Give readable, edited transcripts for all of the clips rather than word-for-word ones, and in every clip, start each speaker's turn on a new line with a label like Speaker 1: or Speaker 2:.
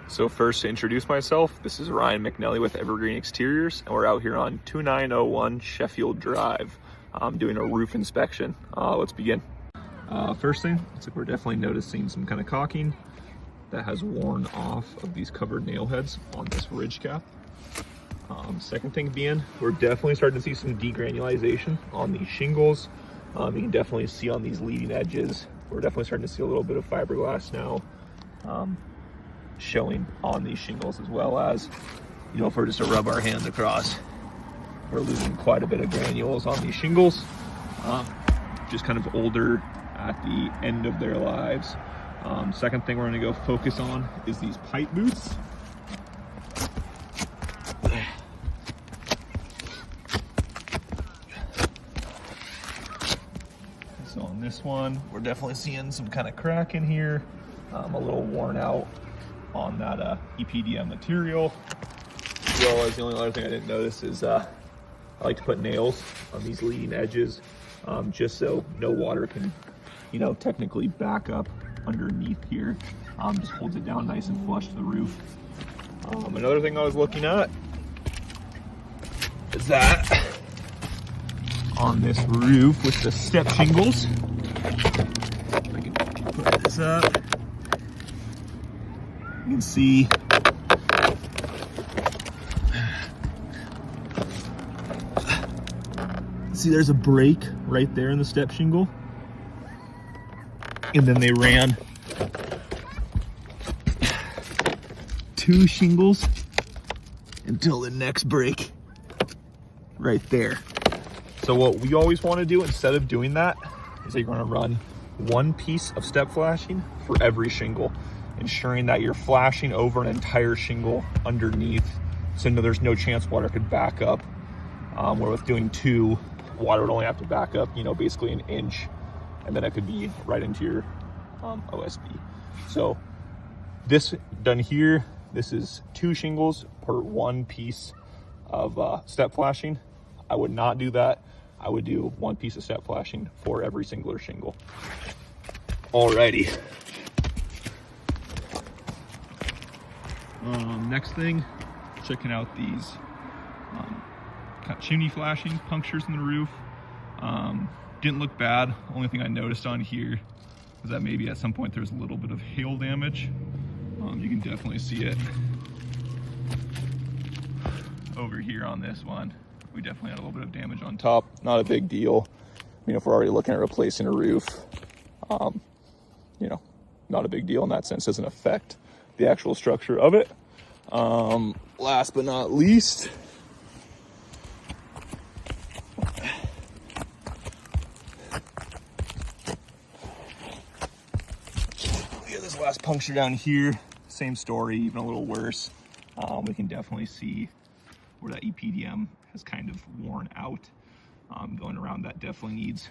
Speaker 1: So first, to introduce myself, this is Ryan McNelly with Evergreen Exteriors, and we're out here on 2901 Sheffield Drive. I'm doing a roof inspection. Let's begin. First thing, looks like we're definitely noticing some kind of caulking that has worn off of these covered nail heads on this ridge cap. Second thing being, we're definitely starting to see some degranulation on these shingles. You can definitely see on these leading edges, we're definitely starting to see a little bit of fiberglass now showing on these shingles, as well as, you know, if we're just to rub our hand across, we're losing quite a bit of granules on these shingles, just kind of older at the end of their lives. Second thing we're going to go focus on is these pipe boots. So on this one, we're definitely seeing some kind of crack in here, a little worn out on that EPDM material. As well as, the only other thing I didn't notice is I like to put nails on these leading edges, just so no water can, you know, technically back up underneath here. Just holds it down nice and flush to the roof. Another thing I was looking at is that on this roof with the step shingles, if I can put this up, you can see there's a break right there in the step shingle, and then they ran 2 shingles until the next break right there. So what we always want to do instead of doing that is that you're going to run 1 piece of step flashing for every shingle, ensuring that you're flashing over an entire shingle underneath, so there's no chance water could back up. Where with doing 2, water would only have to back up, you know, basically an inch, and then it could be right into your OSB. So this done here, this is 2 shingles per 1 piece of step flashing. I would not do that. I would do 1 piece of step flashing for every singular shingle. Alrighty. Next thing, checking out these chimney flashing punctures in the roof. Didn't look bad. Only thing I noticed on here is that maybe at some point there's a little bit of hail damage. You can definitely see it over here on this one. We definitely had a little bit of damage on top. Not a big deal. I mean, if we're already looking at replacing a roof, you know, not a big deal in that sense. Doesn't affect the actual structure of it. Last but not least, this last puncture down here, same story, even a little worse. We can definitely see where that EPDM has kind of worn out. Going around, that definitely needs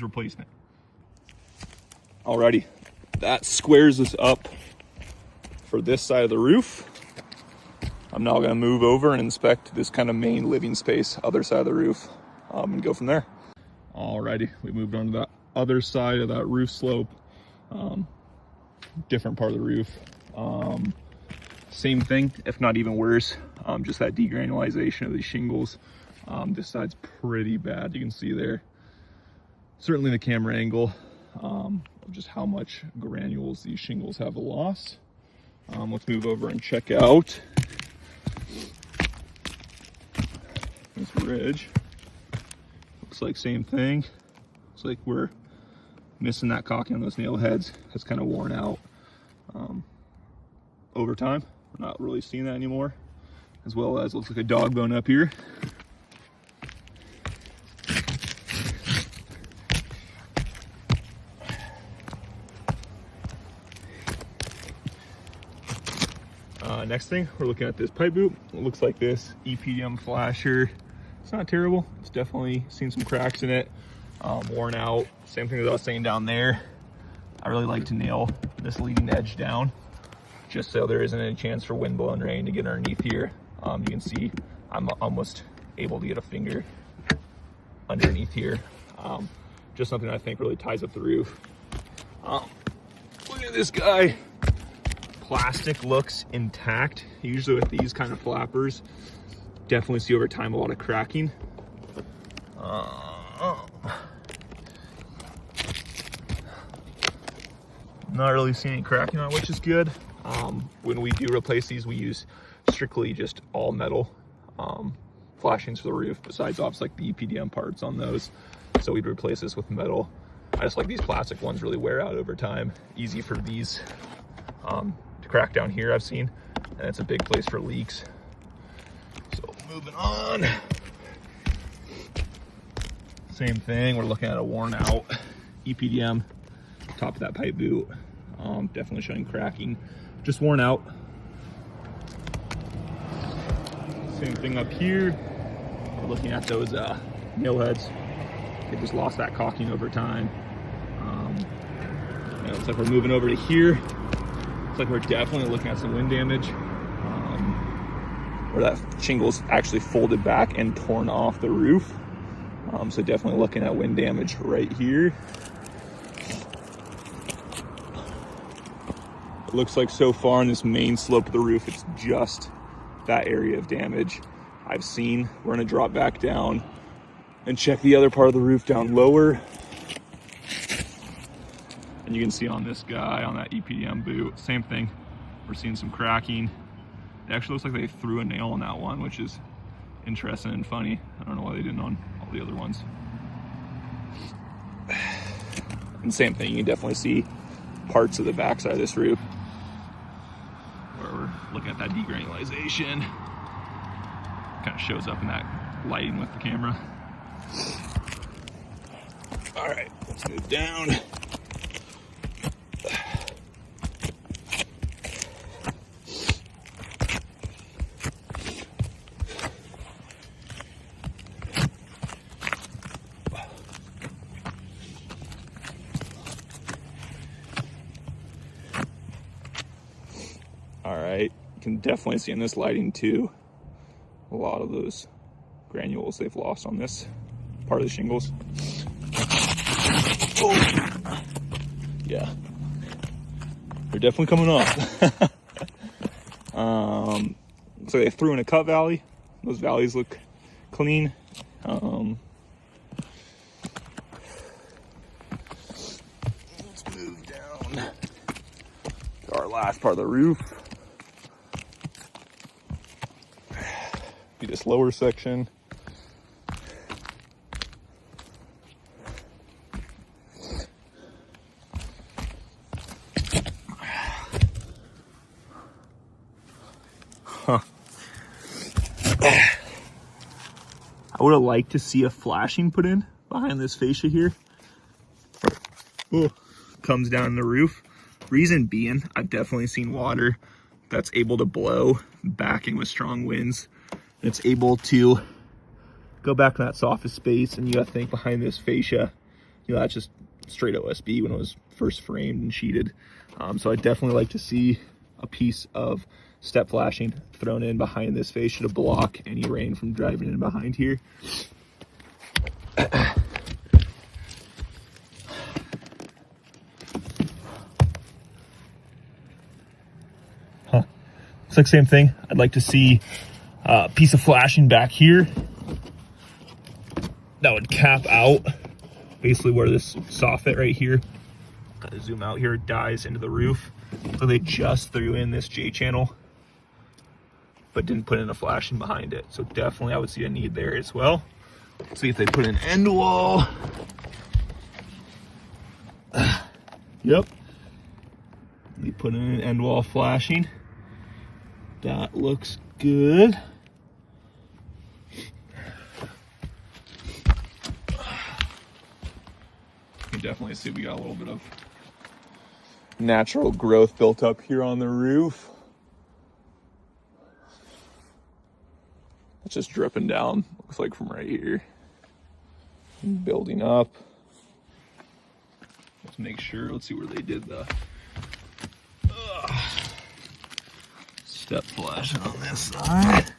Speaker 1: replacement. Alrighty, that squares us up for this side of the roof. I'm now going to move over and inspect this kind of main living space, other side of the roof, and go from there. Alrighty, we moved on to that other side of that roof slope. Different part of the roof. Same thing, if not even worse. Just that degranulation of these shingles. This side's pretty bad. You can see there, certainly the camera angle, of just how much granules these shingles have lost. Let's move over and check out this ridge. Looks like same thing. Looks like we're missing that caulking on those nail heads. Has kind of worn out over time. We're not really seeing that anymore. As well as looks like a dog bone up here. Next thing, we're looking at this pipe boot. It looks like this EPDM flasher. It's not terrible. It's definitely seen some cracks in it, worn out. Same thing as I was saying down there. I really like to nail this leading edge down, just so there isn't any chance for wind blowing rain to get underneath here. You can see I'm almost able to get a finger underneath here. Just something I think really ties up the roof. Look at this guy plastic looks intact. Usually with these kind of flappers, definitely see over time a lot of cracking. Not really seeing any cracking on it, which is good. When we do replace these, we use strictly just all metal flashings for the roof, besides obviously like the EPDM parts on those. So we'd replace this with metal. I just like these plastic ones really wear out over time. Easy for these to crack down here, I've seen, and it's a big place for leaks. So moving on. Same thing, we're looking at a worn out EPDM, top of that pipe boot. Definitely showing cracking, just worn out. Same thing up here. We're looking at those nail heads. They just lost that caulking over time. It looks like we're moving over to here. Looks like we're definitely looking at some wind damage, where that shingle's actually folded back and torn off the roof. So definitely looking at wind damage right here. It looks like so far on this main slope of the roof, it's just that area of damage I've seen. We're gonna drop back down and check the other part of the roof down lower. And you can see on this guy, on that EPDM boot, same thing. We're seeing some cracking. It actually looks like they threw a nail on that one, which is interesting and funny. I don't know why they didn't on all the other ones. And same thing, you can definitely see parts of the backside of this roof where we're looking at that degranulation. Kind of shows up in that lighting with the camera. All right, let's move down. All right, you can definitely see in this lighting too, a lot of those granules they've lost on this part of the shingles. Oh. Yeah, they're definitely coming off. So they threw in a cut valley. Those valleys look clean. Let's move down to our last part of the roof. Be this lower section. Huh. I would have liked to see a flashing put in behind this fascia here. Oh, comes down the roof. Reason being, I've definitely seen water that's able to blow backing with strong winds. And it's able to go back in that softest space, and you gotta think behind this fascia, you know, that's just straight OSB when it was first framed and sheeted. So I definitely like to see a piece of step flashing thrown in behind this fascia to block any rain from driving in behind here. Huh. Looks like same thing. I'd like to see a piece of flashing back here that would cap out basically where this soffit right here, kind of zoom out here, dies into the roof. So they just threw in this J channel, but didn't put in a flashing behind it. So definitely I would see a need there as well. See if they put in end wall. Yep. They put in an end wall flashing. That looks good. You can definitely see we got a little bit of natural growth built up here on the roof. It's just dripping down, looks like from right here. Building up. Let's make sure, let's see where they did the step flashing on this side.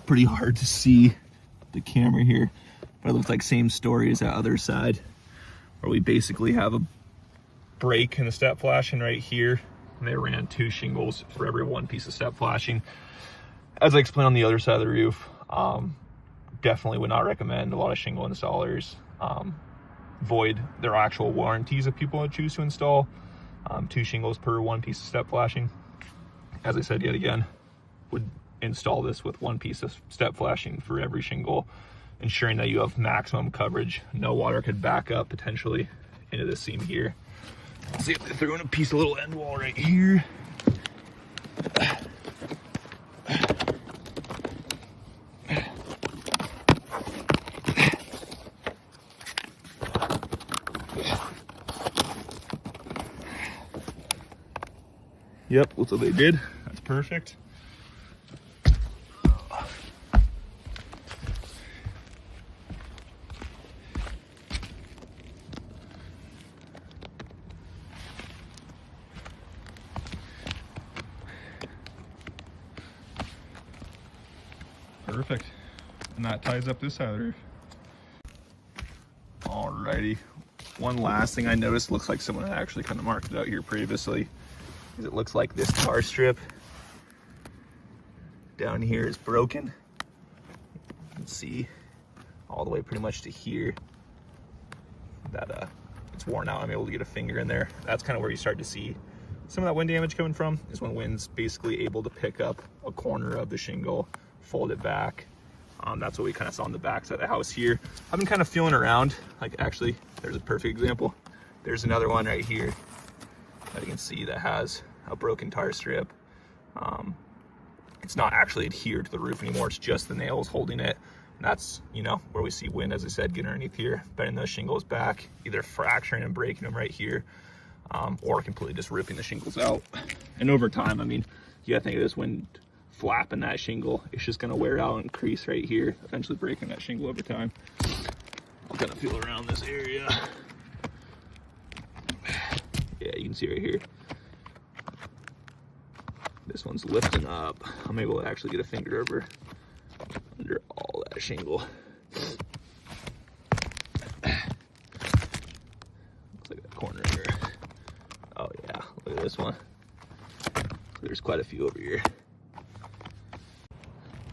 Speaker 1: pretty hard to see the camera here, but it looks like same story as that other side, where we basically have a break in the step flashing right here, and they ran 2 shingles for every 1 piece of step flashing. As I explained on the other side of the roof, definitely would not recommend. A lot of shingle installers void their actual warranties of people that choose to install 2 shingles per 1 piece of step flashing. As I said yet again, would install this with 1 piece of step flashing for every shingle, ensuring that you have maximum coverage. No water could back up potentially into this seam here. Let's see if they throw in a piece of little end wall right here. Yep, that's what they did. That's perfect. Perfect. And that ties up this side of the roof. Alrighty. One last thing I noticed, looks like someone had actually kind of marked it out here previously, is it looks like this tar strip down here is broken. You can see all the way pretty much to here that it's worn out. I'm able to get a finger in there. That's kind of where you start to see some of that wind damage coming from, is when wind's basically able to pick up a corner of the shingle, fold it back. That's what we kind of saw on the back side of the house here. I've been kind of feeling around, like actually, there's a perfect example. There's another one right here that you can see that has a broken tar strip. It's not actually adhered to the roof anymore, it's just the nails holding it. And that's, you know, where we see wind, as I said, getting underneath here, bending those shingles back, either fracturing and breaking them right here, or completely just ripping the shingles out. And over time, I mean, you gotta think of this wind flapping that shingle, it's just gonna wear out and crease right here, eventually breaking that shingle over time. I'll kind of feel around this area. Yeah, you can see right here. This one's lifting up. I'm able to actually get a finger over under all that shingle. Looks like that corner here. Oh yeah, look at this one. There's quite a few over here.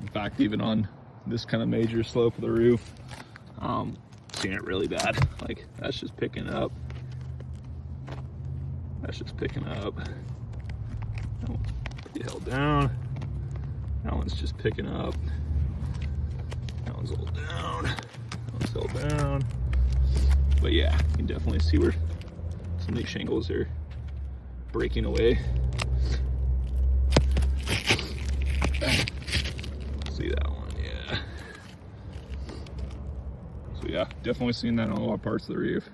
Speaker 1: In fact, even on this kind of major slope of the roof, seeing it really bad. Like, that's just picking up. That's just picking up. That one's pretty held down. That one's just picking up. That one's held down. That one's held down. But yeah, you can definitely see where some of these shingles are breaking away. See that one, yeah. So yeah, definitely seeing that on a lot of parts of the roof.